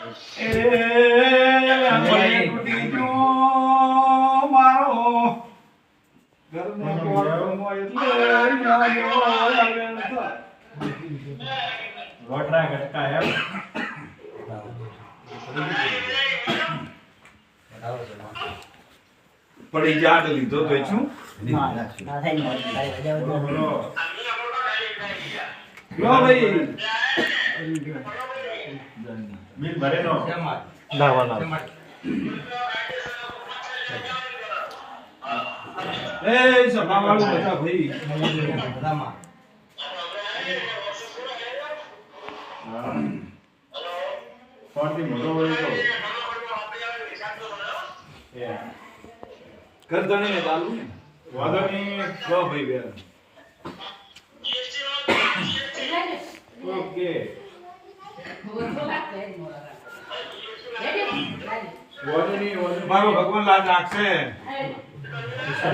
એ મને તૂટી ગયો મારો ઘરનો કોળમો એટલે યાદો આવે રોટરા ગટકા એમ પડી જાડ લીધો તો શું ના થાય ને લો ભાઈ બિલ ભરેનો એ સભા વાળું બધા ભાઈ ફોનથી મોટો હોય તો કરધણી ને ચાલુ ને વાદો ની લો ભાઈ બેન ઓકે વાદો ની મારો ભગવાન લાજ રાખશે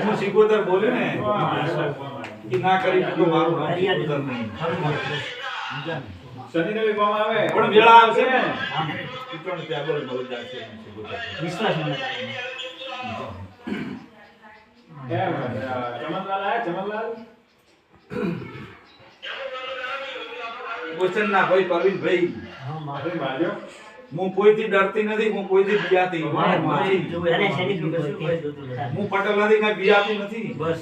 હું સિકોતર બોલ્યો ને કે ના કરી તો મારું નામ સિકોતર નહીં શનિદેવ કોમ આવે પણ વેળા આવશે ને ચૂંટણ ત્યાં બોલ બોલ જશે સિકોતર વિશ્વાસ ન કેમ ચમનલાલ આયા ચમનલાલ ક્વેશ્ચન ના ભાઈ પરવીન ભાઈ હા મારે માર્યો હું કોઈથી ડરતી નથી હું કોઈથી બિયાતી અને શેની બી હું પટેલ નથી કઈ બિયાતી નથી બસ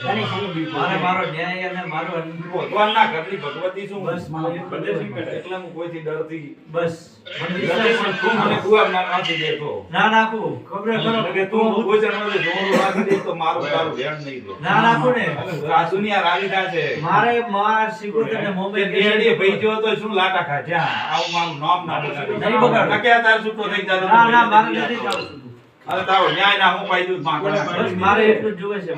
અને શેની બી મારો ન્યાય અને મારો ભગવાનના ઘરની ભગવતી શું બસ બધે સિંહ કરે એટલે હું કોઈથી ડરતી બસ પણ તું મને દુઆ ના નાખી દેતો ના નાખું ખબર કરો કે તું કોઈ જણને જોડું રાખી દે તો મારું તારું ધ્યાન નહીં દે ના નાખું ને આ દુનિયા રાજી થાશે મારે માર સિકોતર ને તે મોબાઈલ દેડી ભાઈ જો તો શું લાટા ખાધ્યા આવું મારું નામ ના બગાડો નહીં બગાડો. નકે તાર છૂટો થઈ જાતો ના ના મારે નથી જાવું અરે તારો ન્યાય ના હું પાઈ દઉં માં બસ મારે એટલું જ જોવે છે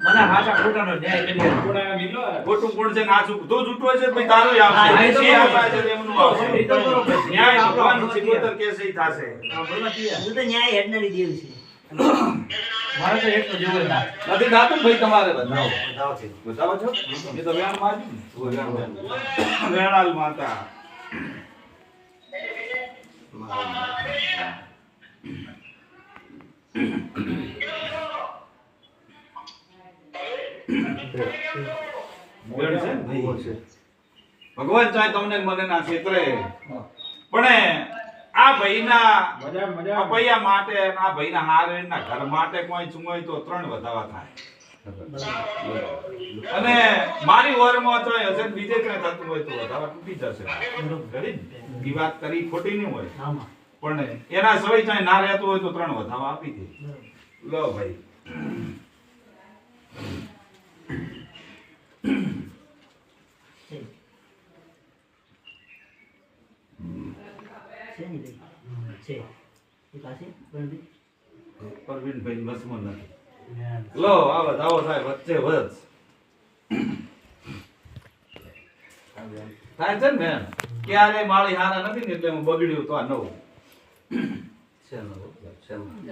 મને હાચા ખોટાનો ન્યાય કરી આપો. કોણા મિલો ખોટું કોણ છે ના છૂટ તો છૂટો છે ભાઈ તારું આવશે હા, એ તો જે બરોબર. આવશે એમનું આવશે એ તો બરોબર. ન્યાય આપણો ભગવાન નથી. સિકોતર કેસે ઈ થાશે હું તો ન્યાય હેડનારી દેવ છે મારે તો એટલું જોવે ના નથી દાતું ભાઈ તમારે બતાવો બતાવો છો એ તો વેણ માજી વેણાલ માતા વેણ છે ને ભાઈ? ભગવાન ચાહે તમને ને મને ના ક્ષેત્રે પણ આ ભાઈના મજા મજા અપૈયા માટે અને આ ભાઈના હારેના ઘર માટે કોઈ ચુંગોય તો 3 વધાવા થાય અને મારી ઓરમાં તો હશે ને બીજે ક્યાંય થતું હોય તો વધાવા તૂટી જશે ખરી ને? ઈ વાત કરી ખોટી નહીં હોય આમાં પણ એના સવાય ચાહે ના રહેતું હોય તો 3 વધાવા આપી દે લો ભાઈ શેની બી છે એ પાસે પણ પરવીનભાઈ બસમાં નથી લો આ વધાવો થાય વચ્ચે વચ થાય છે ને ક્યારે માળી હારા નથી ને એટલે હું બગડ્યું તો આ નવું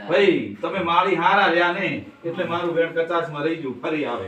ભાઈ તમે માળી હારા રહ્યા નહીં એટલે મારું બેન કચાસમાં રહી ગયું ફરી આવે